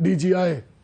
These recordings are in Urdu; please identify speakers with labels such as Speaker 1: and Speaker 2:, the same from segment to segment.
Speaker 1: DGI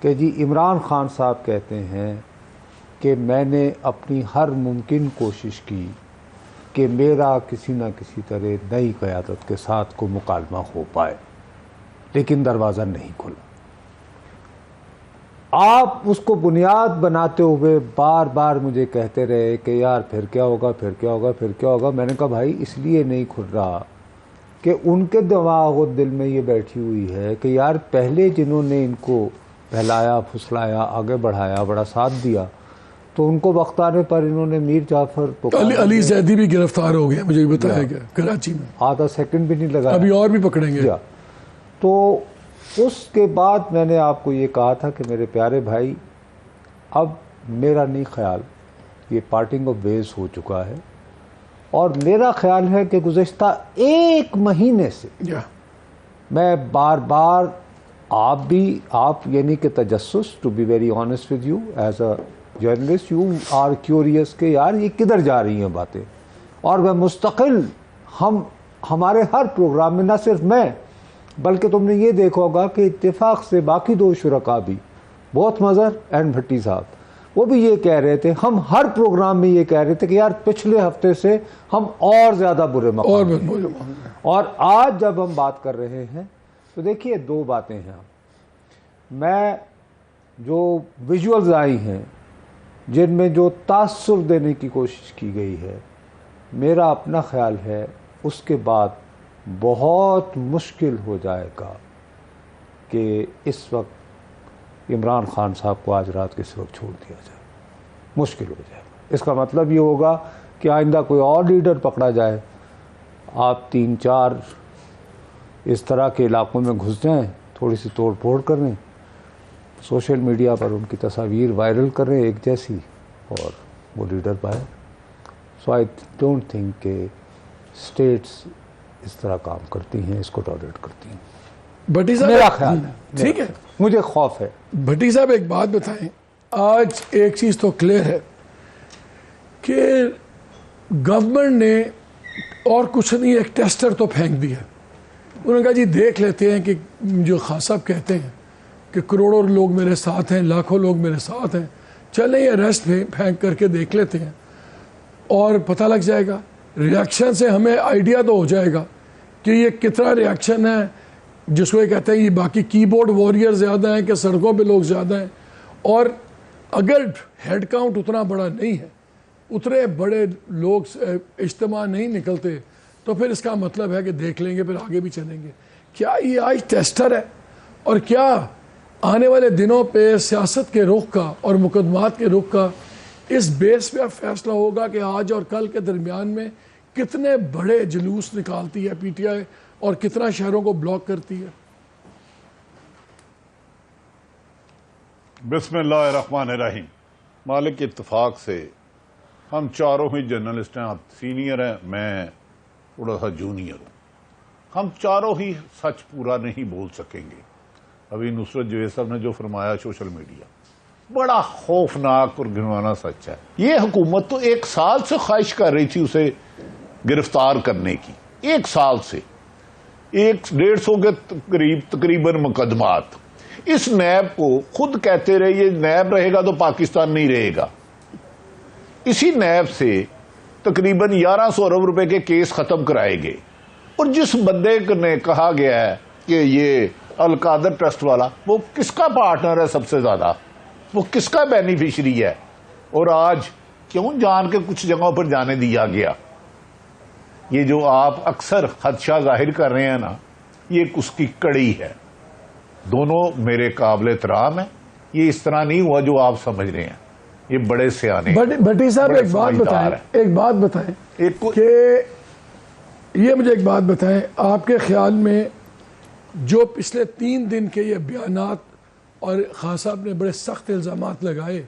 Speaker 2: کہ جی عمران خان صاحب کہتے ہیں کہ میں نے اپنی ہر ممکن کوشش کی کہ میرا کسی نہ کسی طرح نئی قیادت کے ساتھ کو مکالمہ ہو پائے، لیکن دروازہ نہیں کھلا۔ آپ اس کو بنیاد بناتے ہوئے بار بار مجھے کہتے رہے کہ یار پھر کیا ہوگا، پھر کیا ہوگا، پھر کیا ہوگا۔ میں نے کہا بھائی اس لیے نہیں کھل رہا کہ ان کے دماغ و دل میں یہ بیٹھی ہوئی ہے کہ یار پہلے جنہوں نے ان کو پھیلایا، پھسلایا، آگے بڑھایا، بڑا ساتھ دیا، تو ان کو وقت آنے پر انہوں نے میر جعفر
Speaker 1: علی زیدی بھی گرفتار ہو گیا، مجھے بھی بتایا گیا کراچی میں،
Speaker 2: آدھا سیکنڈ بھی نہیں لگا،
Speaker 1: ابھی اور بھی پکڑیں گے۔
Speaker 2: تو اس کے بعد میں نے آپ کو یہ کہا تھا کہ میرے پیارے بھائی اب میرا نہیں خیال، یہ پارٹنگ آف ویز ہو چکا ہے، اور میرا خیال ہے کہ گزشتہ 1 مہینے سے میں بار بار آپ یعنی کہ تجسس، to be very honest with you as a journalist, you are curious کہ یار یہ کدھر جا رہی ہیں باتیں، اور میں مستقل ہمارے ہر پروگرام میں نہ صرف میں بلکہ تم نے یہ دیکھا ہوگا کہ اتفاق سے باقی 2 شرکاء بھی، بہت مظہر اینڈ بھٹی صاحب، وہ بھی یہ کہہ رہے تھے، ہم ہر پروگرام میں یہ کہہ رہے تھے کہ یار پچھلے ہفتے سے ہم اور زیادہ برے مقام ہیں، اور آج جب ہم بات کر رہے ہیں تو دیکھیے 2 باتیں ہیں۔ میں جو ویژولز آئی ہیں جن میں جو تاثر دینے کی کوشش کی گئی ہے، میرا اپنا خیال ہے اس کے بعد بہت مشکل ہو جائے گا کہ اس وقت عمران خان صاحب کو آج رات کس وقت چھوڑ دیا جائے، مشکل ہو جائے گا۔ اس کا مطلب یہ ہوگا کہ آئندہ کوئی اور لیڈر پکڑا جائے، آپ 3-4 اس طرح کے علاقوں میں گھس جائیں، تھوڑی سی توڑ پھوڑ کریں، سوشل میڈیا پر ان کی تصاویر وائرل کریں ایک جیسی، اور وہ لیڈر پائے۔ سو آئی ڈونٹ تھنک کہ اسٹیٹس اس طرح کام کرتی ہیں، اس کو ٹالریٹ کرتی ہیں،
Speaker 1: بھٹی صاحب
Speaker 2: میرا خیال ہے،
Speaker 1: ٹھیک ہے،
Speaker 2: مجھے خوف ہے۔
Speaker 1: بھٹی صاحب ایک بات بتائیں، آج ایک چیز تو کلیئر ہے کہ گورنمنٹ نے اور کچھ نہیں، ایک ٹیسٹر تو پھینک دیا۔ انہوں نے کہا جی دیکھ لیتے ہیں کہ جو خان صاحب کہتے ہیں کہ کروڑوں لوگ میرے ساتھ ہیں، لاکھوں لوگ میرے ساتھ ہیں، چلیں یہ ریسٹ پھینک کر کے دیکھ لیتے ہیں اور پتہ لگ جائے گا، ریاکشن سے ہمیں آئیڈیا تو ہو جائے گا کہ یہ کتنا ریاکشن ہے، جس کو یہ کہتے ہیں یہ باقی کی بورڈ واریر زیادہ ہیں کہ سڑکوں پہ لوگ زیادہ ہیں، اور اگر ہیڈ کاؤنٹ اتنا بڑا نہیں ہے، اتنے بڑے لوگ اجتماع نہیں نکلتے، تو پھر اس کا مطلب ہے کہ دیکھ لیں گے، پھر آگے بھی چلیں گے۔ کیا یہ آج ٹیسٹر ہے؟ اور کیا آنے والے دنوں پہ سیاست کے رخ کا اور مقدمات کے رخ کا اس بیس پہ فیصلہ ہوگا کہ آج اور کل کے درمیان میں کتنے بڑے جلوس نکالتی ہے پی ٹی آئی اور کتنا شہروں کو بلاک کرتی ہے؟
Speaker 3: بسم اللہ الرحمن الرحیم۔ مالک اتفاق سے ہم چاروں ہی جرنلسٹ ہیں، آپ سینئر ہیں، میں تھوڑا سا جونیئر ہوں، ہم چاروں ہی سچ پورا نہیں بول سکیں گے۔ ابھی نصرت جوید صاحب نے جو فرمایا سوشل میڈیا بڑا خوفناک اور گھنانا سچ ہے۔ یہ حکومت تو 1 سال سے خواہش کر رہی تھی اسے گرفتار کرنے کی، 1 سال سے 150 کے قریب تقریباً مقدمات۔ اس نیب کو خود کہتے رہے یہ نیب رہے گا تو پاکستان نہیں رہے گا۔ اسی نیب سے تقریباً 1100 ارب روپے کے کیس ختم کرائے گئے، اور جس بندے نے کہا گیا ہے کہ یہ القادر ٹرسٹ والا، وہ کس کا پارٹنر ہے سب سے زیادہ، وہ کس کا بینیفیشری ہے، اور آج کیوں جان کے کچھ جگہوں پر جانے دیا گیا؟ یہ جو آپ اکثر خدشہ ظاہر کر رہے ہیں نا، یہ اس کی کڑی ہے۔ دونوں میرے قابل احترام ہیں، یہ اس طرح نہیں ہوا جو آپ سمجھ رہے ہیں، یہ بڑے سیانے ہیں۔
Speaker 1: بھٹی صاحب
Speaker 3: بڑے
Speaker 1: ایک بات
Speaker 3: سمجھدار
Speaker 1: بتائیں،
Speaker 3: ہیں۔
Speaker 1: ایک بات بتائیں
Speaker 3: کہ
Speaker 1: یہ مجھے ایک بات بتائیں، آپ کے خیال میں جو پچھلے 3 دن کے یہ بیانات اور خان صاحب نے بڑے سخت الزامات لگائے،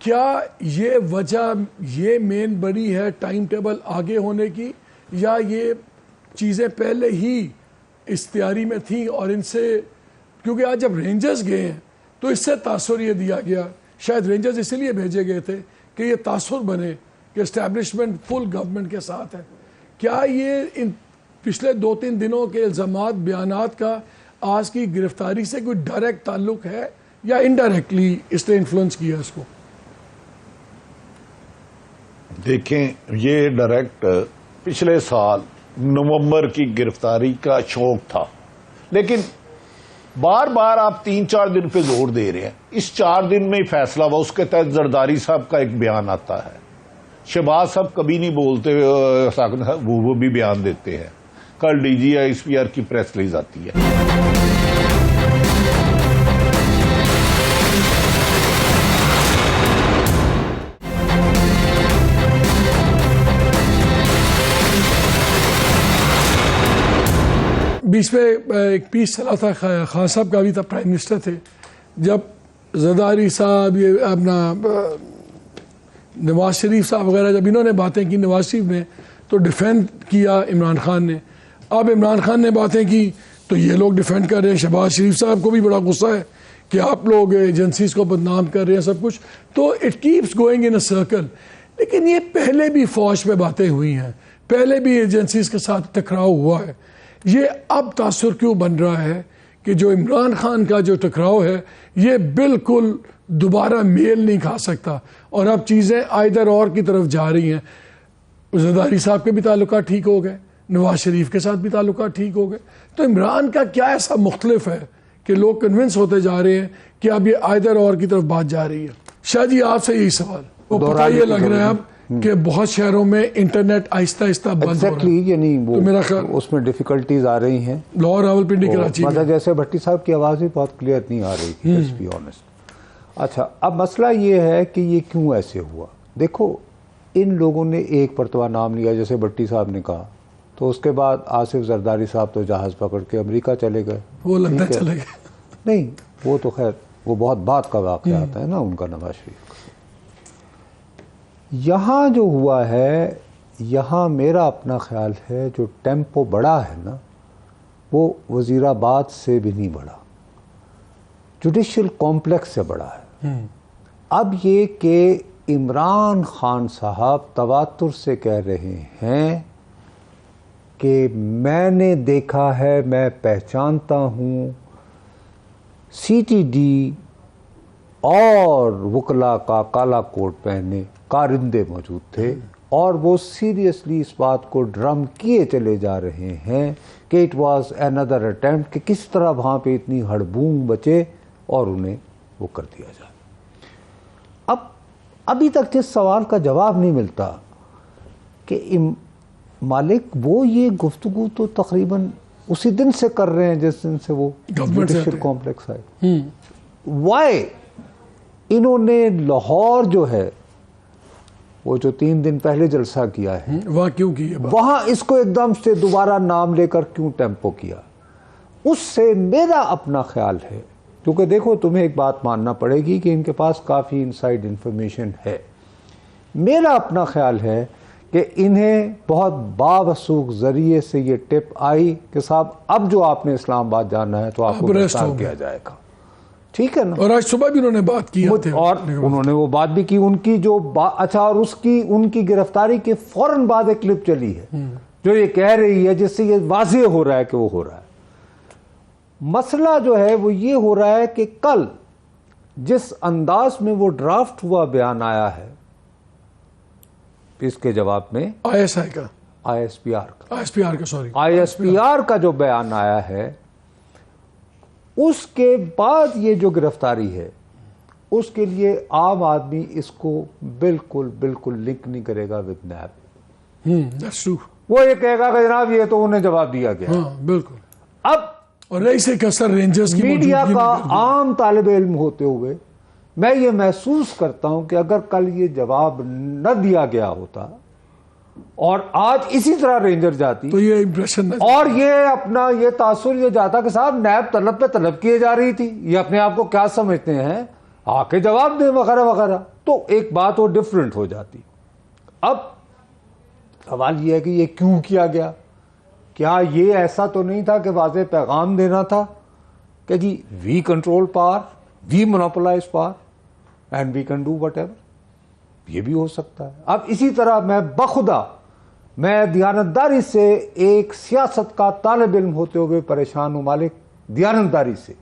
Speaker 1: کیا یہ وجہ یہ مین بنی ہے ٹائم ٹیبل آگے ہونے کی، یا یہ چیزیں پہلے ہی استیاری میں تھیں اور ان سے، کیونکہ آج جب رینجرز گئے ہیں تو اس سے تاثر یہ دیا گیا، شاید رینجرز اسی لیے بھیجے گئے تھے کہ یہ تاثر بنے کہ اسٹیبلشمنٹ فل گورنمنٹ کے ساتھ ہے۔ کیا یہ ان پچھلے 2-3 دنوں کے الزامات بیانات کا آج کی گرفتاری سے کوئی ڈائریکٹ تعلق ہے یا انڈائریکٹلی اس نے انفلوئنس کیا اس کو؟
Speaker 3: دیکھیں یہ ڈائریکٹ پچھلے سال نومبر کی گرفتاری کا شوق تھا، لیکن بار بار آپ 3-4 دن پہ زور دے رہے ہیں. اس 4 دن میں ہی فیصلہ ہوا. اس کے تحت زرداری صاحب کا ایک بیان آتا ہے. شہباز صاحب کبھی نہیں بولتے، وہ بھی بیان دیتے ہیں. کل D G S P R کی پریس ریلیز آتی ہے.
Speaker 1: بیچ میں ایک پیس چلا تھا، خان صاحب کا بھی تھا، پرائم منسٹر تھے، جب زرداری صاحب یہ اپنا نواز شریف صاحب وغیرہ جب انہوں نے باتیں کی، نواز شریف نے تو ڈیفینڈ کیا عمران خان نے. اب عمران خان نے باتیں کی تو یہ لوگ ڈیفینڈ کر رہے ہیں. شہباز شریف صاحب کو بھی بڑا غصہ ہے کہ آپ لوگ ایجنسیز کو بدنام کر رہے ہیں سب کچھ. تو it keeps going in a circle. لیکن یہ پہلے بھی فوج پہ باتیں ہوئی ہیں، پہلے بھی ایجنسیز کے ساتھ ٹکراؤ ہوا ہے. یہ اب تاثر کیوں بن رہا ہے کہ جو عمران خان کا جو ٹکراؤ ہے یہ بالکل دوبارہ میل نہیں کھا سکتا، اور اب چیزیں آئدر اور کی طرف جا رہی ہیں. زرداری صاحب کے بھی تعلقات ٹھیک ہو گئے، نواز شریف کے ساتھ بھی تعلقات ٹھیک ہو گئے. تو عمران کا کیا ایسا مختلف ہے کہ لوگ کنونس ہوتے جا رہے ہیں کہ اب یہ آئدر اور کی طرف بات جا رہی ہے؟ شاہ جی آپ سے یہی سوال، وہ پتہ یہ لگ رہا ہے اب کہ بہت شہروں میں انٹرنیٹ آہستہ آہستہ بند ہو رہا ہے،
Speaker 2: یعنی وہ
Speaker 1: تو میرا خیال
Speaker 2: اس میں ڈیفیکلٹیز آ رہی ہیں.
Speaker 1: لاہور، راولپنڈی، کراچی
Speaker 2: مطلب جیسے بھٹی صاحب کی آواز بھی بہت کلیئر نہیں آ رہی تھی، لیٹس بی آنیسٹ. اچھا، اب مسئلہ یہ ہے کہ یہ کیوں ایسے ہوا. دیکھو، ان لوگوں نے ایک مرتبہ نام لیا، جیسے بھٹی صاحب نے کہا، تو اس کے بعد آصف زرداری صاحب تو جہاز پکڑ کے امریکہ چلے گئے.
Speaker 1: وہ لگتا ہے چلے گئے.
Speaker 2: نہیں، وہ تو خیر وہ بہت بعد کا واقعہ آتا ہے نا ان کا، نواز شریف کا. یہاں جو ہوا ہے، یہاں میرا اپنا خیال ہے جو ٹیمپو بڑا ہے نا، وہ وزیر آباد سے بھی نہیں بڑا، جوڈیشل کمپلیکس سے بڑا ہے. اب یہ کہ عمران خان صاحب تواتر سے کہہ رہے ہیں کہ میں نے دیکھا ہے، میں پہچانتا ہوں، سی ٹی ڈی اور وکلا کا کالا کوٹ پہنے کارندے موجود تھے، اور وہ سیریسلی اس بات کو ڈرم کیے چلے جا رہے ہیں کہ اٹ واز another attempt، کہ کس طرح وہاں پہ اتنی ہڑبونگ بچے اور انہیں وہ کر دیا جائے. اب ابھی تک جس سوال کا جواب نہیں ملتا کہ مالک وہ یہ گفتگو تو تقریباً اسی دن سے کر رہے ہیں جس دن سے وہ جوڈیشل کمپلیکس آئے. وائی انہوں نے لاہور جو ہے وہ جو 3 دن پہلے جلسہ کیا ہے
Speaker 1: وہاں کیوں کیا،
Speaker 2: وہاں اس کو ایک دم سے دوبارہ نام لے کر کیوں ٹیمپو کیا؟ اس سے میرا اپنا خیال ہے، کیونکہ دیکھو تمہیں ایک بات ماننا پڑے گی کہ ان کے پاس کافی انسائیڈ انفارمیشن ہے. میرا اپنا خیال ہے کہ انہیں بہت باوثوق ذریعے سے یہ ٹپ آئی کہ صاحب اب جو آپ نے اسلام آباد جانا ہے تو آپ کو گرفتار کیا جائے گا. ٹھیک ہے نا؟
Speaker 1: اور آج صبح بھی انہوں نے بات کی،
Speaker 2: اور انہوں نے وہ بات بھی کی، ان کی جو اچھا، اور ان کی گرفتاری کے فوراً بعد ایک کلپ چلی ہے جو یہ کہہ رہی ہے، جس سے یہ واضح ہو رہا ہے کہ وہ ہو رہا ہے. مسئلہ جو ہے وہ یہ ہو رہا ہے کہ کل جس انداز میں وہ ڈرافٹ ہوا بیان آیا ہے اس کے جواب میں
Speaker 1: آئی ایس آئی کا،
Speaker 2: آئی ایس پی آر کا جو بیان آیا ہے، اس کے بعد یہ جو گرفتاری ہے اس کے لیے عام آدمی اس کو بالکل لنک نہیں کرے گا ود نیب. وہ یہ کہے گا کہ جناب یہ تو انہیں جواب دیا گیا.
Speaker 1: بالکل.
Speaker 2: اب
Speaker 1: اور ایسے کثر رینجرز کی
Speaker 2: میڈیا کا عام طالب علم ہوتے ہوئے میں یہ محسوس کرتا ہوں کہ اگر کل یہ جواب نہ دیا گیا ہوتا اور آج اسی طرح رینجر جاتی
Speaker 1: تو یہ امپریشن
Speaker 2: اور یہ اپنا یہ تاثر یہ جاتا کہ صاحب نیب طلب پہ طلب کیے جا رہی تھی، یہ اپنے آپ کو کیا سمجھتے ہیں، آ کے جواب دیں وغیرہ وغیرہ، تو ایک بات وہ ڈفرنٹ ہو جاتی. اب سوال یہ ہے کہ یہ کیوں کیا گیا؟ کیا یہ ایسا تو نہیں تھا کہ واضح پیغام دینا تھا کہ جی we control power, we monopolize power and we can do whatever? یہ بھی ہو سکتا ہے. اب اسی طرح میں دیانتداری سے ایک سیاست کا طالب علم ہوتے ہوئے پریشان ہوں مالک، دیانتداری سے.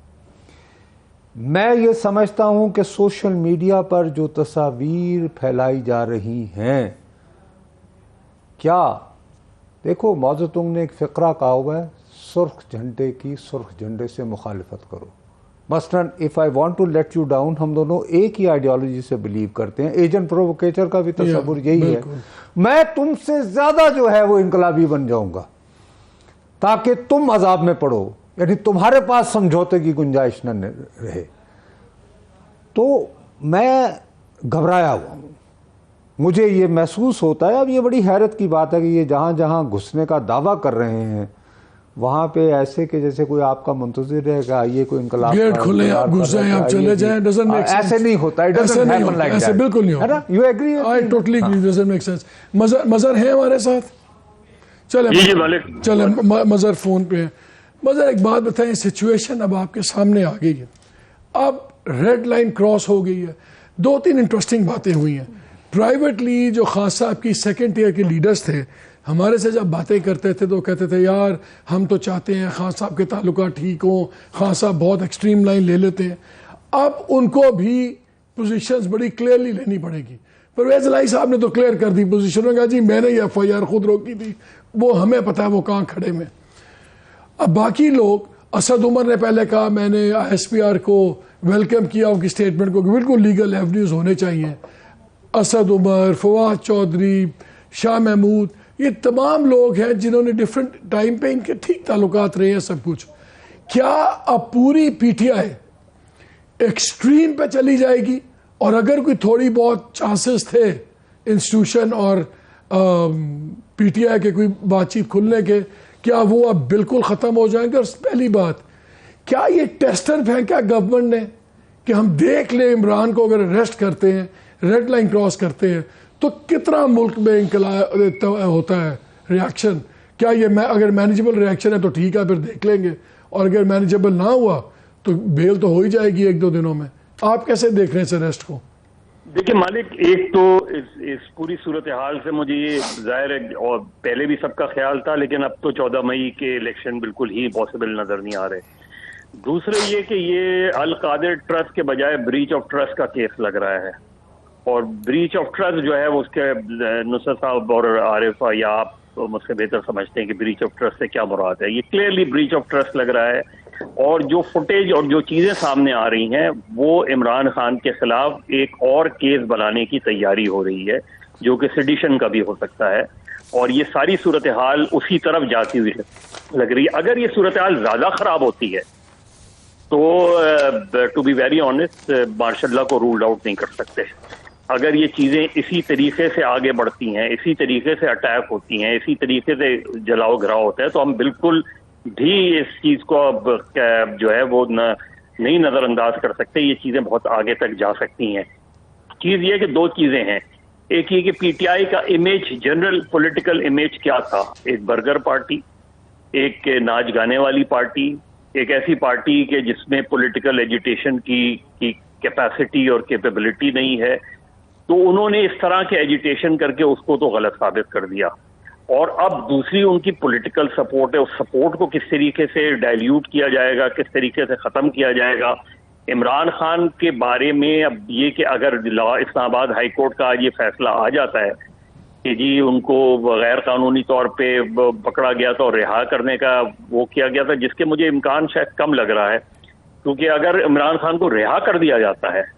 Speaker 2: میں یہ سمجھتا ہوں کہ سوشل میڈیا پر جو تصاویر پھیلائی جا رہی ہیں، کیا دیکھو معزز تنگ نے ایک فقرہ کہا ہوا ہے، سرخ جھنڈے کی سرخ جھنڈے سے مخالفت کرو. مثلاً if I want to let you down, ہم دونوں ایک ہی آئیڈیالوجی سے بلیو کرتے ہیں. ایجنٹ پرووکیچر کا بھی تصور یہی ہے، میں تم سے زیادہ جو ہے وہ انقلابی بن جاؤں گا تاکہ تم عذاب میں پڑو، یعنی تمہارے پاس سمجھوتے کی گنجائش نہ رہے. تو میں گھبرایا ہوا ہوں، مجھے یہ محسوس ہوتا ہے. اب یہ بڑی حیرت کی بات ہے کہ یہ جہاں جہاں گھسنے کا دعویٰ کر رہے ہیں وہاں پہ ایسے کہ جیسے کوئی آپ کا منتظر رہے گا یہ کوئی انقلاب
Speaker 1: گیٹ کھلے آپ گھس جائیں آپ چلے جائیں.
Speaker 2: ایسے نہیں ہوتا،
Speaker 1: ایسے بالکل نہیں ہوتا.
Speaker 2: You agree?
Speaker 1: I totally agree. Doesn't make sense. مظہر ہے ہمارے ساتھ؟ چلے مظہر فون پہ ہیں. مظہر ایک بات بتائیں، سچویشن اب آپ کے سامنے آ گئی ہے، اب ریڈ لائن کراس ہو گئی ہے. 2-3 انٹرسٹنگ باتیں ہوئی ہیں. پرائیویٹلی جو خان صاحب کی سیکنڈ ٹیئر کے لیڈرز تھے ہمارے سے جب باتیں کرتے تھے تو کہتے تھے یار ہم تو چاہتے ہیں خان صاحب کے تعلقات ٹھیک ہوں، خان صاحب بہت ایکسٹریم لائن لے لیتے ہیں. اب ان کو بھی پوزیشنز بڑی کلیئرلی لینی پڑے گی. پرویز الہی صاحب نے تو کلیئر کر دی پوزیشن، نے کہا جی میں نے یہ FIR خود روکی تھی، وہ ہمیں پتا ہے وہ کہاں کھڑے میں. اب باقی لوگ، اسد عمر نے پہلے کہا میں نے ISPR کو ویلکم کیا ان کی اسٹیٹمنٹ کو کہ بالکل لیگل ایونیوز ہونے چاہیے. اسد عمر، فواد چودھری، شاہ محمود، یہ تمام لوگ ہیں جنہوں نے ڈیفرنٹ ٹائم پہ ان کے ٹھیک تعلقات رہے ہیں سب کچھ. کیا اب پوری PTI ایکسٹریم پہ چلی جائے گی؟ اور اگر کوئی تھوڑی بہت چانسز تھے انسٹیٹیوشن اور PTI کے کوئی بات چیت کھلنے کے، کیا وہ اب بالکل ختم ہو جائیں گے؟ اور پہلی بات، کیا یہ ٹیسٹر پھینکا گورنمنٹ نے کہ ہم دیکھ لیں عمران کو اگر اریسٹ کرتے ہیں، ریڈ لائن کراس کرتے ہیں تو کتنا ملک میں انقلاب ہوتا ہے ریاکشن؟ کیا یہ اگر مینیجبل ریاکشن ہے تو ٹھیک ہے پھر دیکھ لیں گے، اور اگر مینیجبل نہ ہوا تو بیل تو ہو ہی جائے گی 1-2 دنوں میں. آپ کیسے دیکھ رہے ہیں اس اریسٹ کو؟
Speaker 4: دیکھیں مالک، ایک تو اس پوری صورتحال سے مجھے یہ ظاہر ہے اور پہلے بھی سب کا خیال تھا، لیکن اب تو 14 مئی کے الیکشن بالکل ہی پاسبل نظر نہیں آ رہے. دوسرے یہ کہ یہ القادر ٹرسٹ کے بجائے بریچ آف ٹرسٹ کا کیس لگ رہا ہے، اور بریچ آف ٹرسٹ جو ہے وہ اس کے نصرت صاحب اور عارف یا آپ مجھ سے بہتر سمجھتے ہیں کہ بریچ آف ٹرسٹ سے کیا مراد ہے. یہ کلیئرلی بریچ آف ٹرسٹ لگ رہا ہے، اور جو فوٹیج اور جو چیزیں سامنے آ رہی ہیں وہ عمران خان کے خلاف ایک اور کیس بنانے کی تیاری ہو رہی ہے جو کہ سیڈیشن کا بھی ہو سکتا ہے، اور یہ ساری صورتحال اسی طرف جاتی ہوئی لگ رہی ہے. اگر یہ صورتحال زیادہ خراب ہوتی ہے تو to be very honest martial law کو رولڈ آؤٹ نہیں کر سکتے. اگر یہ چیزیں اسی طریقے سے آگے بڑھتی ہیں، اسی طریقے سے اٹیک ہوتی ہیں، اسی طریقے سے جلاؤ گھراؤ ہوتا ہے، تو ہم بالکل بھی اس چیز کو اب جو ہے وہ نہیں نظر انداز کر سکتے. یہ چیزیں بہت آگے تک جا سکتی ہیں. چیز یہ کہ 2 چیزیں ہیں. ایک یہ کہ PTI کا امیج، جنرل پولیٹیکل امیج کیا تھا، ایک برگر پارٹی، ایک ناچ گانے والی پارٹی، ایک ایسی پارٹی کہ جس میں پولیٹیکل ایجیٹیشن کی کیپیسٹی اور کیپیبلٹی نہیں ہے. تو انہوں نے اس طرح کے ایجیٹیشن کر کے اس کو تو غلط ثابت کر دیا. اور اب دوسری ان کی پولیٹیکل سپورٹ ہے، اس سپورٹ کو کس طریقے سے ڈائلیوٹ کیا جائے گا، کس طریقے سے ختم کیا جائے گا. عمران خان کے بارے میں اب یہ کہ اگر اسلام آباد ہائی کورٹ کا آج یہ فیصلہ آ جاتا ہے کہ جی ان کو غیر قانونی طور پہ پکڑا گیا تھا اور رہا کرنے کا وہ کیا گیا تھا، جس کے مجھے امکان شاید کم لگ رہا ہے، کیونکہ اگر عمران خان کو رہا کر دیا جاتا ہے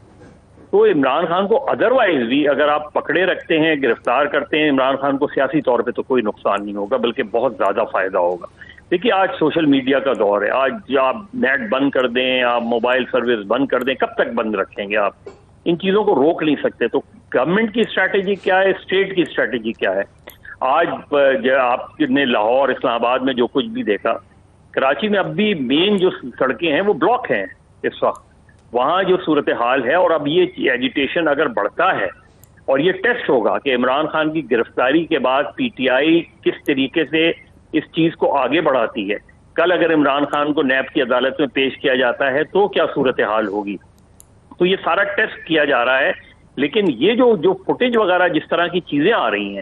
Speaker 4: تو عمران خان کو ادروائز بھی اگر آپ پکڑے رکھتے ہیں، گرفتار کرتے ہیں، عمران خان کو سیاسی طور پہ تو کوئی نقصان نہیں ہوگا بلکہ بہت زیادہ فائدہ ہوگا. دیکھیے آج سوشل میڈیا کا دور ہے، آج آپ نیٹ بند کر دیں، آپ موبائل سروس بند کر دیں، کب تک بند رکھیں گے؟ آپ ان چیزوں کو روک نہیں سکتے. تو گورنمنٹ کی اسٹریٹجی کیا ہے، اسٹیٹ کی اسٹریٹجی کیا ہے؟ آج آپ نے لاہور، اسلام آباد میں جو کچھ بھی دیکھا، کراچی میں اب بھی مین جو سڑکیں ہیں وہ بلاک ہیں اس وقت، وہاں جو صورتحال ہے. اور اب یہ ایجیٹیشن اگر بڑھتا ہے اور یہ ٹیسٹ ہوگا کہ عمران خان کی گرفتاری کے بعد PTI کس طریقے سے اس چیز کو آگے بڑھاتی ہے. کل اگر عمران خان کو نیب کی عدالت میں پیش کیا جاتا ہے تو کیا صورتحال ہوگی؟ تو یہ سارا ٹیسٹ کیا جا رہا ہے. لیکن یہ جو فوٹیج وغیرہ جس طرح کی چیزیں آ رہی ہیں،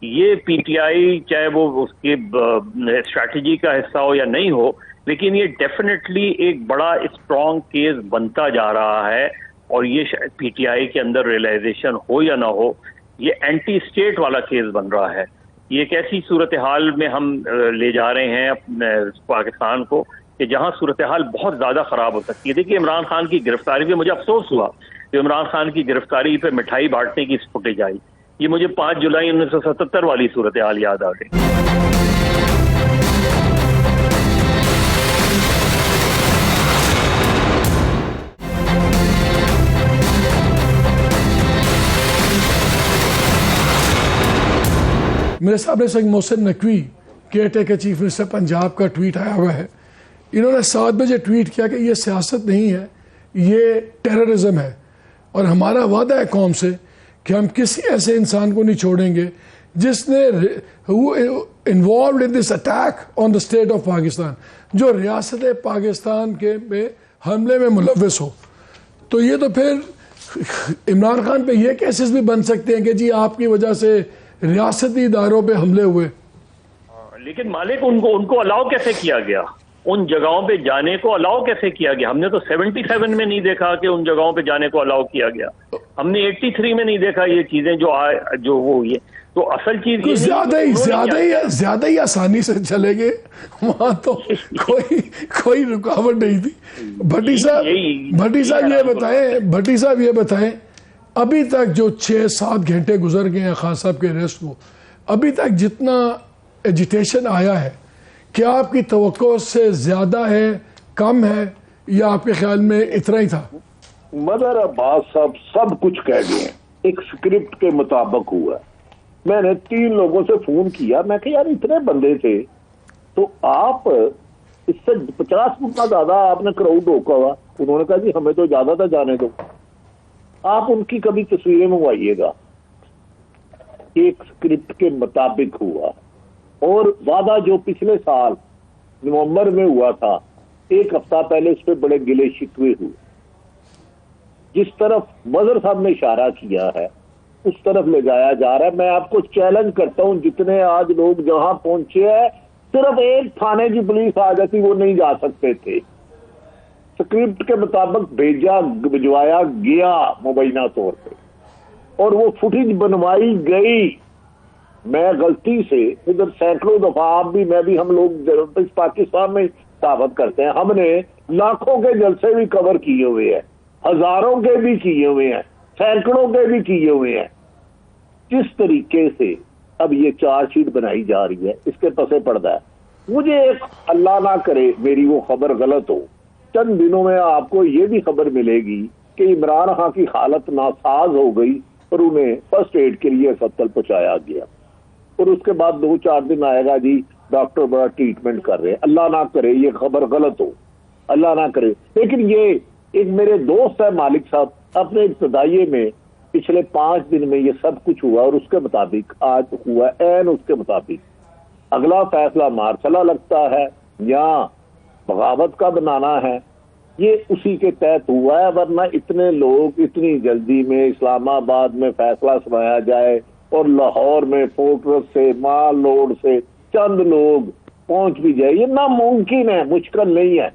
Speaker 4: یہ پی ٹی آئی چاہے وہ اس کی اسٹریٹجی کا حصہ ہو یا نہیں ہو، لیکن یہ ڈیفینیٹلی ایک بڑا اسٹرانگ کیس بنتا جا رہا ہے، اور یہ شاید پی ٹی آئی کے اندر ریئلائزیشن ہو یا نہ ہو، یہ اینٹی اسٹیٹ والا کیس بن رہا ہے. یہ ایک ایسی صورتحال میں ہم لے جا رہے ہیں اپنے پاکستان کو کہ جہاں صورتحال بہت زیادہ خراب ہو سکتی ہے. دیکھیے عمران خان کی گرفتاری پہ مجھے افسوس ہوا کہ عمران خان کی گرفتاری پہ مٹھائی بانٹنے کی فوٹیج آئی. یہ مجھے 5 جولائی 1977 والی صورتحال یاد آ گئی.
Speaker 1: میرے سامنے سنگ Mohsin Naqvi caretaker chief minister Punjab کا ٹویٹ آیا ہوا ہے. انہوں نے 7 بجے ٹویٹ کیا کہ یہ سیاست نہیں ہے، یہ ٹیررزم ہے، اور ہمارا وعدہ ہے قوم سے کہ ہم کسی ایسے انسان کو نہیں چھوڑیں گے جس نے involved in this attack on the state of Pakistan, جو ریاست پاکستان کے میں حملے میں ملوث ہو. تو یہ تو پھر عمران خان پہ یہ کیسز بھی بن سکتے ہیں کہ جی آپ کی وجہ سے ریاستی اداروں پہ حملے ہوئے.
Speaker 4: لیکن مالک ان کو الاؤ کیسے کیا گیا؟ ان جگہوں پہ جانے کو الاؤ کیسے کیا گیا؟ ہم نے تو 77 میں نہیں دیکھا کہ ان جگہوں پہ جانے کو الاؤ کیا گیا. ہم نے 83 میں نہیں دیکھا یہ چیزیں جو وہ ہوئی ہے. تو اصل چیز
Speaker 1: زیادہ ہی آسانی سے چلے گئے وہاں، تو کوئی رکاوٹ نہیں تھی. بھٹی صاحب یہ بتائیں ابھی تک جو 6-7 گھنٹے گزر گئے ہیں خان صاحب کے ریسٹ کو، ابھی تک جتنا ایجیٹیشن آیا ہے، کیا آپ کی توقع سے زیادہ ہے، کم ہے، یا آپ کے خیال میں اتنا ہی تھا؟
Speaker 5: مدر عباس صاحب سب کچھ کہہ گئے ہیں، ایک سکرپٹ کے مطابق ہوا. میں نے 3 لوگوں سے فون کیا، میں کہ یار اتنے بندے تھے تو آپ اس سے 50 فٹ زیادہ آپ نے کراؤڈ روکا ہوا. انہوں نے کہا جی ہمیں تو زیادہ تھا، جانے دو. آپ ان کی کبھی تصویریں منگوائیے گا. ایک سکرپٹ کے مطابق ہوا، اور وعدہ جو پچھلے سال نومبر میں ہوا تھا، 1 ہفتہ پہلے اس پہ بڑے گلے شکوے ہوئے. جس طرف مظہر صاحب نے اشارہ کیا ہے اس طرف لے جایا جا رہا ہے. میں آپ کو چیلنج کرتا ہوں، جتنے آج لوگ جہاں پہنچے ہیں، صرف ایک تھانے کی پولیس آ جاتی وہ نہیں جا سکتے تھے. سکرپٹ کے مطابق بھجوایا گیا مبینہ طور پہ، اور وہ فوٹیج بنوائی گئی. میں غلطی سے ادھر سینکڑوں دفعہ آپ بھی میں بھی، ہم لوگ پاکستان میں دعوت کرتے ہیں، ہم نے لاکھوں کے جلسے بھی کور کیے ہوئے ہیں، ہزاروں کے بھی کیے ہوئے ہیں، سینکڑوں کے بھی کیے ہوئے ہیں. کس طریقے سے اب یہ چارج شیٹ بنائی جا رہی ہے، اس کے پسے پردہ ہے. مجھے ایک اللہ نہ کرے میری وہ خبر غلط ہو، چند دنوں میں آپ کو یہ بھی خبر ملے گی کہ عمران خان کی حالت ناساز ہو گئی اور انہیں فرسٹ ایڈ کے لیے اسپتال پہنچایا گیا، اور اس کے بعد 2-4 دن آئے گا جی ڈاکٹر بڑا ٹریٹمنٹ کر رہے ہیں. اللہ نہ کرے یہ خبر غلط ہو، اللہ نہ کرے. لیکن یہ ایک میرے دوست ہے مالک صاحب، اپنے ابتدائیے میں پچھلے 5 دن میں یہ سب کچھ ہوا، اور اس کے مطابق آج ہوا عین اس کے مطابق. اگلا فیصلہ مارشلہ لگتا ہے یا بغاوت کا بنانا ہے، یہ اسی کے تحت ہوا ہے. ورنہ اتنے لوگ اتنی جلدی میں اسلام آباد میں فیصلہ سنایا جائے اور لاہور میں فورٹرس سے مال لوڈ سے چند لوگ پہنچ بھی جائے، یہ ناممکن ہے، مشکل نہیں ہے.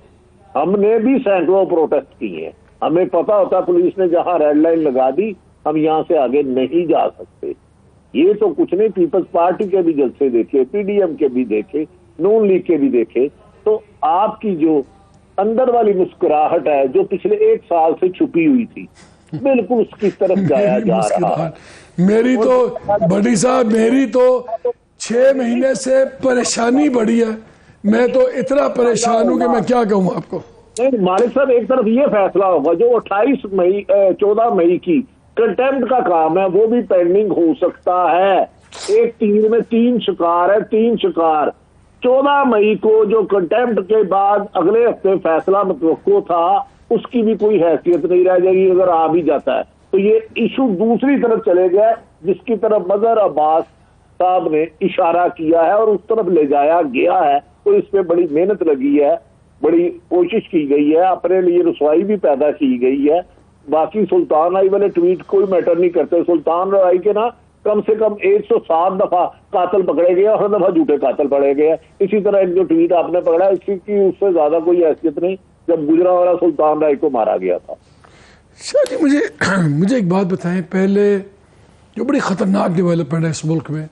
Speaker 5: ہم نے بھی سینکڑوں پروٹیسٹ کیے ہیں، ہمیں پتا ہوتا پولیس نے جہاں ریڈ لائن لگا دی ہم یہاں سے آگے نہیں جا سکتے. یہ تو کچھ نہیں، پیپلز پارٹی کے بھی جلسے دیکھے، پی ڈی ایم کے بھی دیکھے، نون لیگ کے بھی دیکھے. تو آپ کی جو اندر والی مسکراہٹ ہے جو پچھلے 1 سال سے چھپی ہوئی تھی، بالکل اس کی طرف جایا جا رہا ہے.
Speaker 1: میری تو بڑی صاحب، میری تو 6 مہینے سے پریشانی بڑی ہے. میں تو اتنا پریشان ہوں کہ میں کیا کہوں آپ کو.
Speaker 5: مالک صاحب ایک طرف یہ فیصلہ ہوگا جو 14 مئی کی کنٹیمپٹ کا کام ہے وہ بھی پینڈنگ ہو سکتا ہے. ایک تیر میں 3 شکار ہے، 3 شکار. 14 مئی کو جو کنٹیمپٹ کے بعد اگلے ہفتے فیصلہ متوقع تھا اس کی بھی کوئی حیثیت نہیں رہ جائے گی اگر آ بھی جاتا ہے. تو یہ ایشو دوسری طرف چلے گیا جس کی طرف مظہر عباس صاحب نے اشارہ کیا ہے اور اس طرف لے جایا گیا ہے. تو اس پہ بڑی محنت لگی ہے، بڑی کوشش کی گئی ہے، اپنے لیے رسوائی بھی پیدا کی گئی ہے. باقی سلطان رائی والے ٹویٹ کوئی میٹر نہیں کرتے. سلطان رائی کے نا کم سے کم 107 دفعہ قاتل پکڑے گئے اور ہر دفعہ جھوٹے قاتل پکڑے گئے. اسی طرح ایک جو ٹویٹ آپ نے پکڑا اس کی اس سے زیادہ کوئی حیثیت نہیں جب گجرانوالہ سلطان رائے کو مارا گیا تھا.
Speaker 1: شاہ جی مجھے ایک بات بتائیں. پہلے جو بڑی خطرناک ڈیولپمنٹ ہے اس ملک میں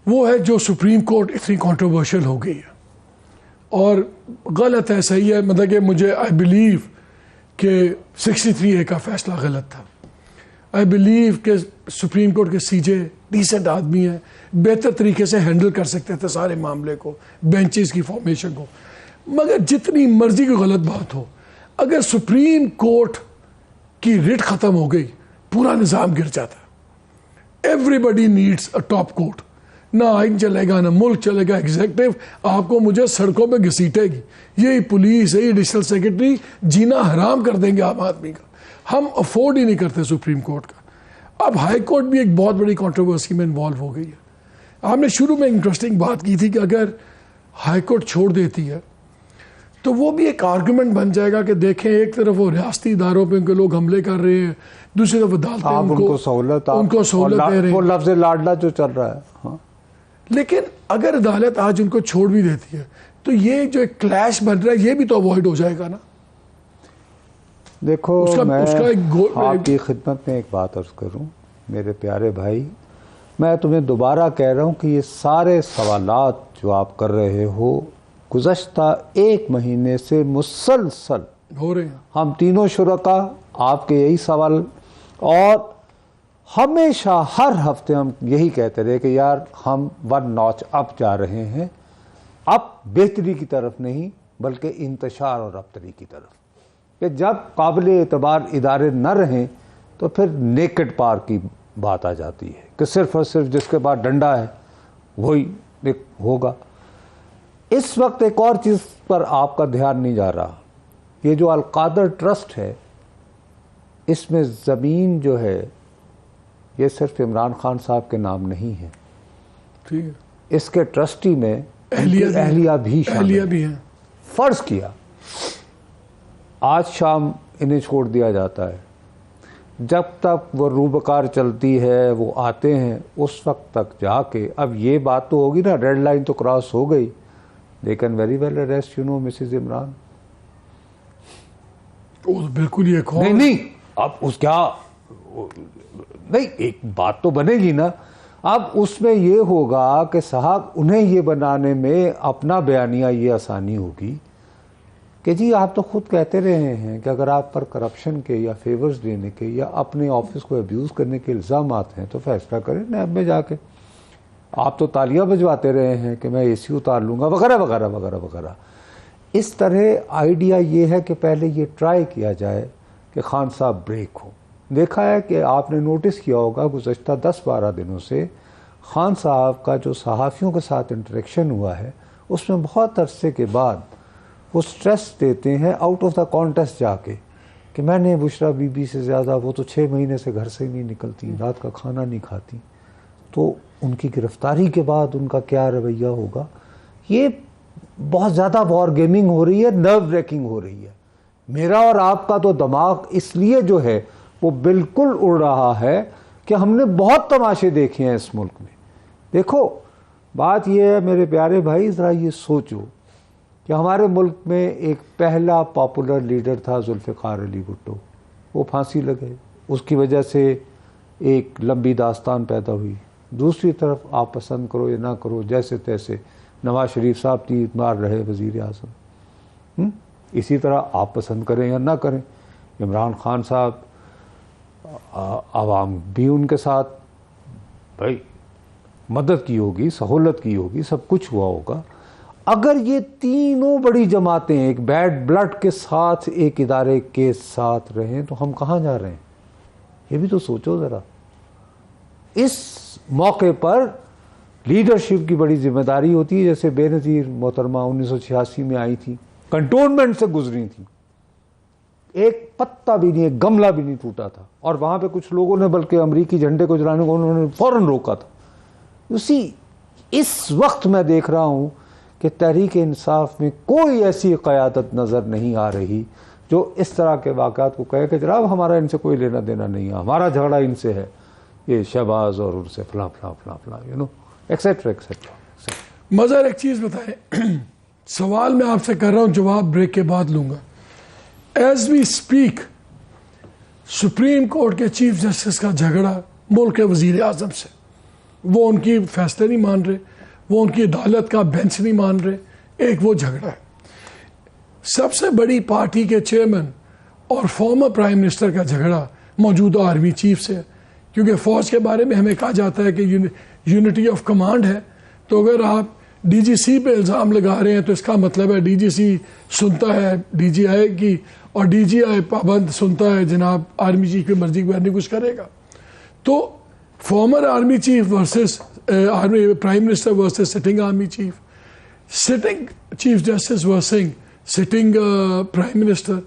Speaker 1: وہ ہے جو سپریم کورٹ اتنی کنٹروورشل ہو گئی ہے. اور غلط ہے, صحیح ہے, مطلب کہ مجھے آئی بلیو کہ 63A کا فیصلہ غلط تھا. آئی بلیو کہ سپریم کورٹ کے سی جے ڈیسنٹ آدمی ہیں, بہتر طریقے سے ہینڈل کر سکتے تھے سارے معاملے کو, بینچز کی فارمیشن کو. مگر جتنی مرضی کی غلط بات ہو, اگر سپریم کورٹ کی ریٹ ختم ہو گئی پورا نظام گر جاتا ہے. Everybody needs a top court. نہ آئین چلے گا, نہ ملک چلے گا. ایگزیکٹو آپ کو مجھے سڑکوں پہ گھسیٹے گی, یہی پولیس, یہی ایڈیشنل سیکرٹری جینا حرام کر دیں گے عام آدمی کا. ہم افورڈ ہی نہیں کرتے سپریم کورٹ کا. اب ہائی کورٹ بھی ایک بہت بڑی کنٹروورسی میں انوالو ہو گئی ہے. آپ نے شروع میں انٹرسٹنگ بات کی تھی کہ اگر ہائی کورٹ چھوڑ دیتی ہے تو وہ بھی ایک آرگومنٹ بن جائے گا کہ دیکھیں ایک طرف وہ ریاستی اداروں پہ ان کے لوگ حملے کر رہے ہیں, دوسری طرف عدالتیں
Speaker 2: ان کو سہولت
Speaker 1: دے رہے ہیں.
Speaker 2: وہ لفظ لاڈلا جو چل رہا ہے. ہاں
Speaker 1: لیکن اگر عدالت آج ان کو چھوڑ بھی دیتی ہے تو یہ جو ایک کلیش بن رہا ہے یہ بھی تو اوائڈ ہو جائے گا نا.
Speaker 2: دیکھو میں
Speaker 1: ایک
Speaker 2: آپ کی خدمت میں ایک بات عرض کروں میرے پیارے بھائی, میں تمہیں دوبارہ کہہ رہا ہوں کہ یہ سارے سوالات جو آپ کر رہے ہو گزشتہ 1 مہینے سے مسلسل
Speaker 1: ہو رہے ہیں.
Speaker 2: ہم تینوں شرکا آپ کے یہی سوال, اور ہمیشہ ہر ہفتے ہم یہی کہتے رہے کہ یار ہم 1 ناچ اپ جا رہے ہیں, اب بہتری کی طرف نہیں بلکہ انتشار اور رفتاری کی طرف. کہ جب قابل اعتبار ادارے نہ رہیں تو پھر نیکڈ پار کی بات آ جاتی ہے کہ صرف اور صرف جس کے پاس ڈنڈا ہے وہی ہوگا. اس وقت ایک اور چیز پر آپ کا دھیان نہیں جا رہا. یہ جو القادر ٹرسٹ ہے اس میں زمین جو ہے یہ صرف عمران خان صاحب کے نام نہیں ہے,
Speaker 1: ٹھیک ہے,
Speaker 2: اس کے ٹرسٹی میں اہلیہ بھی شامل
Speaker 1: ہیں.
Speaker 2: فرض کیا آج شام انہیں چھوڑ دیا جاتا ہے, جب تک وہ روبکار چلتی ہے وہ آتے ہیں اس وقت تک جا کے, اب یہ بات تو ہوگی نا ریڈ لائن تو کراس ہو گئی, they can very well arrest Mrs Imran.
Speaker 1: بالکل یہ
Speaker 2: نہیں اب اس کیا نہیں, ایک بات تو بنے گی نا. اب اس میں یہ ہوگا کہ صاحب انہیں یہ بنانے میں اپنا بیانیہ یہ آسانی ہوگی کہ جی آپ تو خود کہتے رہے ہیں کہ اگر آپ پر کرپشن کے یا فیورز دینے کے یا اپنے آفس کو ابیوز کرنے کے الزامات ہیں تو فیصلہ کریں نیب میں جا کے. آپ تو تالیاں بجواتے رہے ہیں کہ میں اے سی اتار لوں گا وغیرہ وغیرہ وغیرہ وغیرہ. اس طرح آئیڈیا یہ ہے کہ پہلے یہ ٹرائی کیا جائے کہ خان صاحب بریک ہو. دیکھا ہے کہ آپ نے نوٹس کیا ہوگا گزشتہ 10-12 دنوں سے خان صاحب کا جو صحافیوں کے ساتھ انٹریکشن ہوا ہے اس میں بہت عرصے کے بعد وہ سٹریس دیتے ہیں آؤٹ آف دا کانٹیسٹ جا کے کہ میں نے بشرا بی بی سے زیادہ, وہ تو 6 مہینے سے گھر سے نہیں نکلتی, رات کا کھانا نہیں کھاتی. تو ان کی گرفتاری کے بعد ان کا کیا رویہ ہوگا. یہ بہت زیادہ وار گیمنگ ہو رہی ہے, نرو بریکنگ ہو رہی ہے. میرا اور آپ کا تو دماغ اس لیے جو ہے وہ بالکل اڑ رہا ہے کہ ہم نے بہت تماشے دیکھے ہیں اس ملک میں. دیکھو بات یہ ہے میرے پیارے بھائی, ذرا یہ سوچو کہ ہمارے ملک میں ایک پہلا پاپولر لیڈر تھا ذوالفقار علی بھٹو, وہ پھانسی لگے, اس کی وجہ سے ایک لمبی داستان پیدا ہوئی. دوسری طرف آپ پسند کرو یا نہ کرو جیسے تیسے نواز شریف صاحب تیر مار رہے وزیر اعظم, اسی طرح آپ پسند کریں یا نہ کریں عمران خان صاحب, عوام بھی ان کے ساتھ بھائی مدد کی ہوگی, سہولت کی ہوگی, سب کچھ ہوا ہوگا. اگر یہ تینوں بڑی جماعتیں ایک بیڈ بلڈ کے ساتھ ایک ادارے کے ساتھ رہیں تو ہم کہاں جا رہے ہیں, یہ بھی تو سوچو ذرا. اس موقع پر لیڈرشپ کی بڑی ذمہ داری ہوتی ہے. جیسے بے نظیر محترمہ 1986 میں آئی تھی, کنٹونمنٹ سے گزری تھی, ایک پتا بھی نہیں, ایک گملہ بھی نہیں ٹوٹا تھا, اور وہاں پہ کچھ لوگوں نے بلکہ امریکی جھنڈے کو جلانے کو انہوں نے فوراً روکا تھا. اس وقت میں دیکھ رہا ہوں کہ تحریک انصاف میں کوئی ایسی قیادت نظر نہیں آ رہی جو اس طرح کے واقعات کو کہے کہ جناب ہمارا ان سے کوئی لینا دینا نہیں ہے, ہمارا جھگڑا ان سے ہے. کہ شہباز اور ان سے فلاں فلاں فلاں فلاں یو نو ایکسیٹرا ایکسیٹرا.
Speaker 1: مظہر ایک چیز بتائیں، سوال میں آپ سے کر رہا ہوں، جواب بریک کے بعد لوں گا. As we speak supreme court کے چیف جسٹس کا جھگڑا ملک کے وزیر اعظم سے، وہ ان کی فیصلے نہیں مان رہے، وہ ان کی عدالت کا بینچ نہیں مان رہے. ایک وہ جھگڑا ہے. سب سے بڑی پارٹی کے چیئرمین اور فارمر پرائم منسٹر کا جھگڑا موجودہ آرمی چیف سے ہے، کیونکہ فوج کے بارے میں ہمیں کہا جاتا ہے کہ یونٹی آف کمانڈ ہے. تو اگر آپ ڈی جی سی پہ الزام لگا رہے ہیں تو اس کا مطلب ہے ڈی جی سی سنتا ہے ڈی جی آئی کی، اور ڈی جی آئی پابند سنتا ہے جناب آرمی چیف کی مرضی کے بغیر نہیں کچھ کرے گا. تو former army chief versus army prime minister versus sitting army chief, sitting chief justice versing sitting prime minister,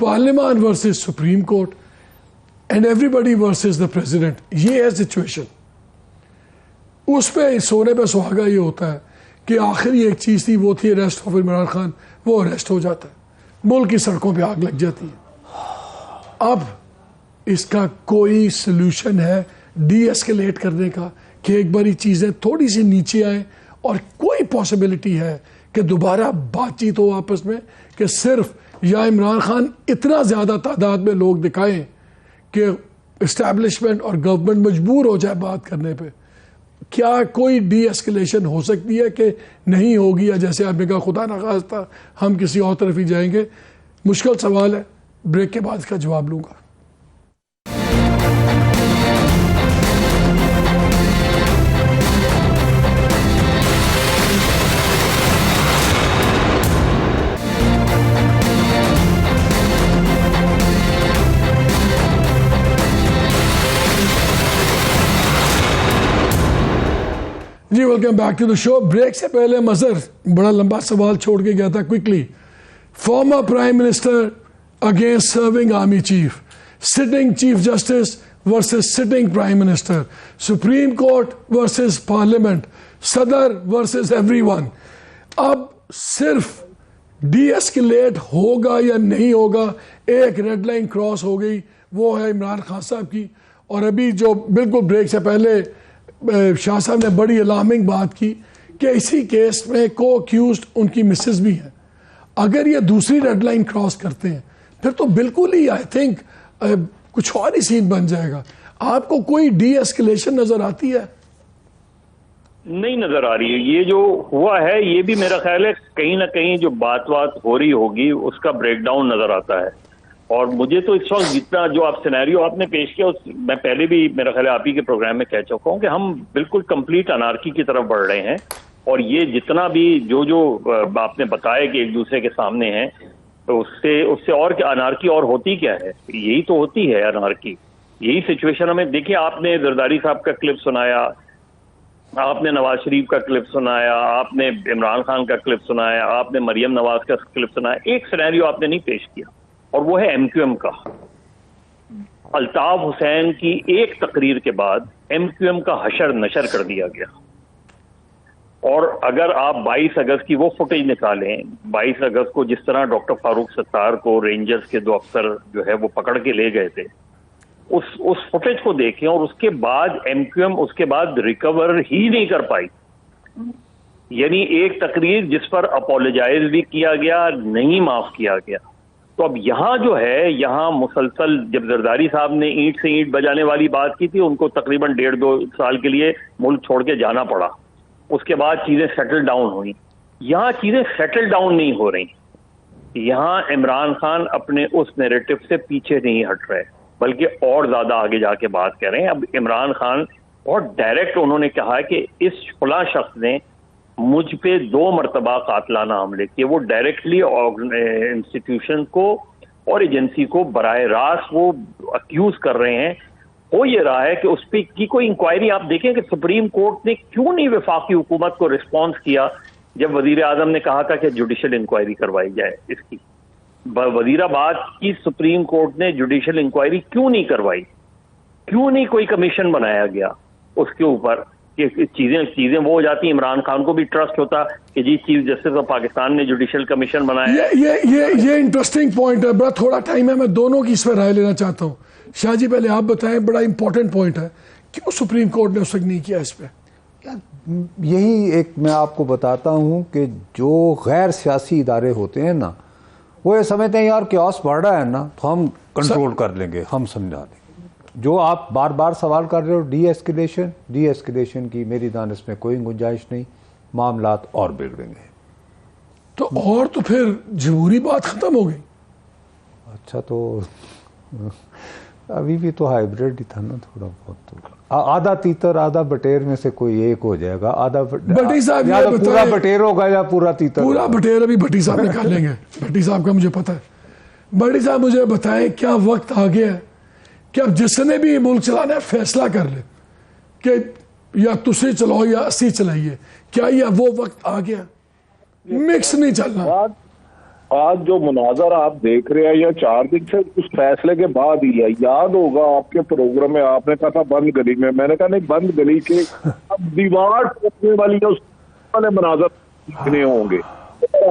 Speaker 1: پارلیمان versus supreme court and everybody versus the president. یہ ہے سچویشن. اس پہ سونے پہ سہاگا یہ ہوتا ہے کہ آخری ایک چیز تھی، وہ تھی اریسٹ آف عمران خان. وہ اریسٹ ہو جاتا ہے، ملک کی سڑکوں پہ آگ لگ جاتی ہے. اب اس کا کوئی سلوشن ہے ڈی ایسکیلیٹ کرنے کا کہ ایک باری چیزیں تھوڑی سی نیچے آئیں، اور کوئی پاسبلٹی ہے کہ دوبارہ بات چیت ہو آپس میں، کہ صرف یا عمران خان اتنا زیادہ تعداد میں لوگ دکھائیں کہ اسٹیبلشمنٹ اور گورنمنٹ مجبور ہو جائے بات کرنے پہ. کیا کوئی ڈی ایسکیلیشن ہو سکتی ہے کہ نہیں ہوگی، یا جیسے آپ نے کہا خدا نخواستہ ہم کسی اور طرف ہی جائیں گے؟ مشکل سوال ہے. بریک کے بعد اس کا جواب لوں گا. جی welcome back to the show. Break سے پہلے مظہر بڑا لمبا سوال چھوڑ کے گیا تھا quickly. Former prime minister against serving army chief, sitting chief justice versus sitting prime minister, supreme court versus parliament, صدر ورسز ایوری ون. اب صرف ڈی ایسکیلیٹ ہوگا یا نہیں ہوگا، ایک ریڈ لائن کراس ہو گئی، وہ ہے عمران خان صاحب کی. اور ابھی جو بالکل بریک سے پہلے شاہ صاحب نے بڑی الارمنگ بات کی کہ اسی کیس میں کو اکیوزڈ ان کی مسز بھی ہیں. اگر یہ دوسری ریڈ لائن کراس کرتے ہیں پھر تو بالکل ہی آئی تھنک کچھ اور ہی سین بن جائے گا. آپ کو کوئی ڈی ایسکیلیشن نظر آتی ہے؟
Speaker 4: نہیں نظر آ رہی ہے. یہ جو ہوا ہے یہ بھی میرا خیال ہے کہیں نہ کہیں جو بات ہو رہی ہوگی اس کا بریک ڈاؤن نظر آتا ہے. اور مجھے تو اس وقت جتنا جو آپ سینیریو آپ نے پیش کیا، میں پہلے بھی میرا خیال ہے آپ ہی کے پروگرام میں کہہ چکا ہوں کہ ہم بالکل کمپلیٹ انارکی کی طرف بڑھ رہے ہیں. اور یہ جتنا بھی جو آپ نے بتایا کہ ایک دوسرے کے سامنے ہیں، تو اس سے اور کیا انارکی اور ہوتی کیا ہے؟ یہی تو ہوتی ہے انارکی. یہی سچویشن ہمیں دیکھیں. آپ نے زرداری صاحب کا کلپ سنایا، آپ نے نواز شریف کا کلپ سنایا، آپ نے عمران خان کا کلپ سنایا، آپ نے مریم نواز کا کلپ سنایا. ایک سینیریو آپ نے نہیں پیش کیا، اور وہ ہے ایم کیو ایم کا. الطاف حسین کی ایک تقریر کے بعد ایم کیو ایم کا حشر نشر کر دیا گیا. اور اگر آپ 22 اگست کی وہ فوٹیج نکالیں، 22 اگست کو جس طرح ڈاکٹر فاروق ستار کو رینجرز کے 2 افسر جو ہے وہ پکڑ کے لے گئے تھے، اس فوٹیج کو دیکھیں. اور اس کے بعد ایم کیو ایم اس کے بعد ریکور ہی نہیں کر پائی. یعنی ایک تقریر جس پر اپولوجائز بھی کیا گیا، نہیں معاف کیا گیا. تو اب یہاں جو ہے، یہاں مسلسل جب زرداری صاحب نے اینٹ سے اینٹ بجانے والی بات کی تھی، ان کو تقریباً 1.5-2 سال کے لیے ملک چھوڑ کے جانا پڑا. اس کے بعد چیزیں سیٹل ڈاؤن ہوئیں. یہاں چیزیں سیٹل ڈاؤن نہیں ہو رہی. یہاں عمران خان اپنے اس نیریٹو سے پیچھے نہیں ہٹ رہے، بلکہ اور زیادہ آگے جا کے بات کر رہے ہیں. اب عمران خان بہت ڈائریکٹ انہوں نے کہا کہ اس فلاں شخص نے مجھ پہ 2 مرتبہ قاتلانہ حملے کیے. وہ ڈائریکٹلی انسٹیٹیوشن کو اور ایجنسی کو براہ راست وہ اکیوز کر رہے ہیں. ہو یہ رہا ہے کہ اس پہ کی کوئی انکوائری. آپ دیکھیں کہ سپریم کورٹ نے کیوں نہیں وفاقی حکومت کو رسپانس کیا جب وزیر اعظم نے کہا تھا کہ جوڈیشل انکوائری کروائی جائے اس کی. وزیر آباد کی سپریم کورٹ نے جوڈیشل انکوائری کیوں نہیں کروائی؟ کیوں نہیں کوئی کمیشن بنایا گیا اس کے اوپر کہ چیزیں وہ ہو جاتی. عمران خان کو بھی ٹرسٹ ہوتا کہ جی چیف جسٹس آف پاکستان نے جوڈیشل کمیشن بنایا.
Speaker 1: یہ انٹرسٹنگ پوائنٹ ہے. بڑا تھوڑا ٹائم ہے، میں دونوں کی اس پہ رائے لینا چاہتا ہوں. شاہ جی پہلے آپ بتائیں، بڑا امپورٹنٹ پوائنٹ ہے. کیوں سپریم کورٹ نے اس وقت نہیں کیا اس پہ؟
Speaker 2: یہی ایک میں آپ کو بتاتا ہوں کہ جو غیر سیاسی ادارے ہوتے ہیں نا وہ یہ سمجھتے ہیں یار کیوس بڑھ رہا ہے نا تو ہم کنٹرول کر لیں گے، ہم سمجھا دیں گے. جو آپ بار بار سوال کر رہے ہو ڈی ایسکیلیشن کی میری دانش میں کوئی گنجائش نہیں، معاملات اور بگڑیں گے.
Speaker 1: تو اور تو پھر جمہوری بات ختم ہو گئی.
Speaker 2: اچھا تو ابھی بھی تو ہائیبریڈ ہی تھا نا تھوڑا بہت. تو آدھا تیتر آدھا بٹیر میں سے کوئی ایک ہو جائے گا. آدھا
Speaker 1: بھٹی صاحب
Speaker 2: یا
Speaker 1: یہ
Speaker 2: تو پورا
Speaker 1: بتائیں،
Speaker 2: بٹیر ہوگا یا پورا تیتر
Speaker 1: پورا
Speaker 2: ہوگا.
Speaker 1: بٹیر ابھی بھٹی صاحب نکالیں گے. بھٹی صاحب کا مجھے پتا ہے. بھٹی صاحب مجھے بتائیں کیا وقت آ گیا ہے کہ اب جس نے بھی ملک چلانا ہے فیصلہ کر لے کہ یا تسی چلاؤ یا اسی چلائیے؟ کیا یہ وہ وقت آ گیا؟ مکس نہیں چلنا.
Speaker 5: آج جو مناظر آپ دیکھ رہے ہیں یا 4 دن سے اس فیصلے کے بعد ہی ہے. یاد ہوگا آپ کے پروگرام میں آپ نے کہا تھا بند گلی میں نے کہا نہیں، بند گلی کے اب دیوار ٹوٹنے والی ہے، اس والے مناظر دیکھنے ہوں گے.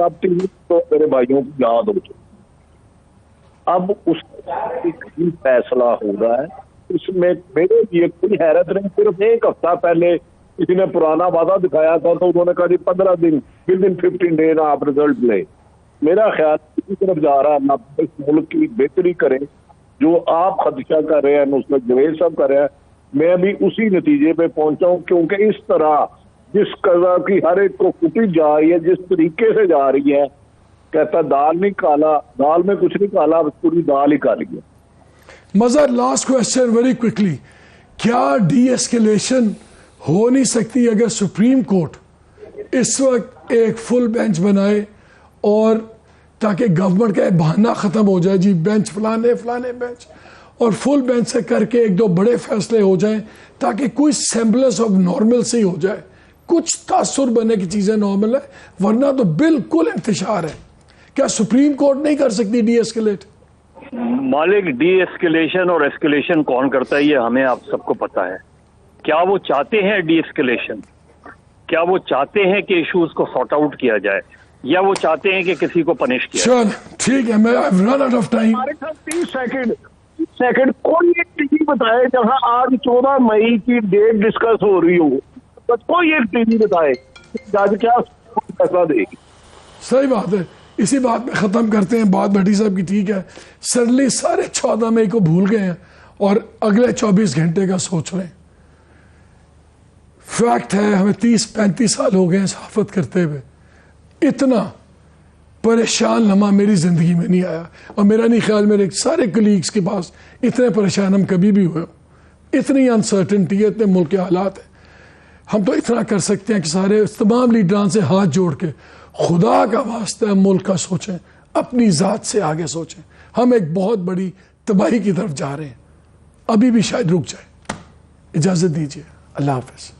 Speaker 5: آپ ٹی وی تو میرے بھائیوں کو یاد ہو چکے. اب اس کا فیصلہ ہو رہا ہے. اس میں میرے لیے کوئی حیرت نہیں. صرف ایک ہفتہ پہلے کسی نے پرانا وعدہ دکھایا تھا تو انہوں نے کہا جی 15 دن ود ان 15 ڈیز آپ رزلٹ لیں. میرا خیال اسی طرف جا رہا ہے. اللہ اس ملک کی بہتری کرے. جو آپ خدشہ کر رہے ہیں نصرت جوید صاحب کر رہے ہیں، میں بھی اسی نتیجے پہ پہنچا ہوں. کیونکہ اس طرح جس قدر کی ہر ایک کو کٹی جا رہی ہے، جس طریقے سے جا رہی ہے، کہتا دال نہیں کالا، دال میں کچھ نہیں کالا، پوری دال ہی کالی ہے.
Speaker 1: مظہر لاسٹ کوشچن ویری کوئکلی، کیا ڈی ایسکیلیشن ہو نہیں سکتی اگر سپریم کورٹ اس وقت ایک فل بینچ بنائے اور تاکہ گورنمنٹ کا بہانہ ختم ہو جائے جی بینچ فلانے بینچ، اور فل بینچ سے کر کے 1-2 بڑے فیصلے ہو جائیں تاکہ کوئی سیمبلنس آف نارمل سے ہو جائے، کچھ تاثر بنے کی چیزیں نارمل ہے، ورنہ تو بالکل انتشار ہے. کیا سپریم کورٹ نہیں کر سکتی ڈی ایسکیلیٹ؟
Speaker 4: مالک ڈی ایسکیلیشن اور ایسکیلیشن کون کرتا ہے یہ ہمیں آپ سب کو پتا ہے. کیا وہ چاہتے ہیں ڈی ایسکیلیشن؟ کیا وہ چاہتے ہیں کہ ایشوز کو سارٹ آؤٹ کیا جائے، یا وہ چاہتے ہیں کہ کسی کو پنش کیا جائے؟
Speaker 1: چل ٹھیک ہے، میں رن آؤٹ آف ٹائم.
Speaker 5: ہمارے ساتھ 30 سیکنڈ کوئی ایک ٹی وی بتائے جہاں آج 14 مئی کی ڈیٹ ڈسکس ہو رہی ہو. بس کوئی ایک ٹی وی بتائے جج کیا فیصلہ دے گی.
Speaker 1: صحیح بات ہے. اسی بات میں ختم کرتے ہیں. بات بھٹی صاحب کی ٹھیک ہے. سڈنلی سارے 14 مئی کو بھول گئے ہیں اور اگلے 24 گھنٹے کا سوچ رہے ہیں. فیکٹ ہے ہمیں 30-35 سال ہو گئے ہیں صحافت کرتے ہوئے. اتنا پریشان لمحہ میری زندگی میں نہیں آیا، اور میرا نہیں خیال میرے سارے کلیگز کے پاس اتنے پریشان ہم کبھی بھی ہوئے. اتنی انسرٹنٹی ہے، اتنے ملک کے حالات ہیں. ہم تو اتنا کر سکتے ہیں کہ سارے تمام لیڈران سے ہاتھ جوڑ کے خدا کا واسطہ ملک کا سوچیں، اپنی ذات سے آگے سوچیں. ہم ایک بہت بڑی تباہی کی طرف جا رہے ہیں، ابھی بھی شاید رک جائے. اجازت دیجیے. اللہ حافظ.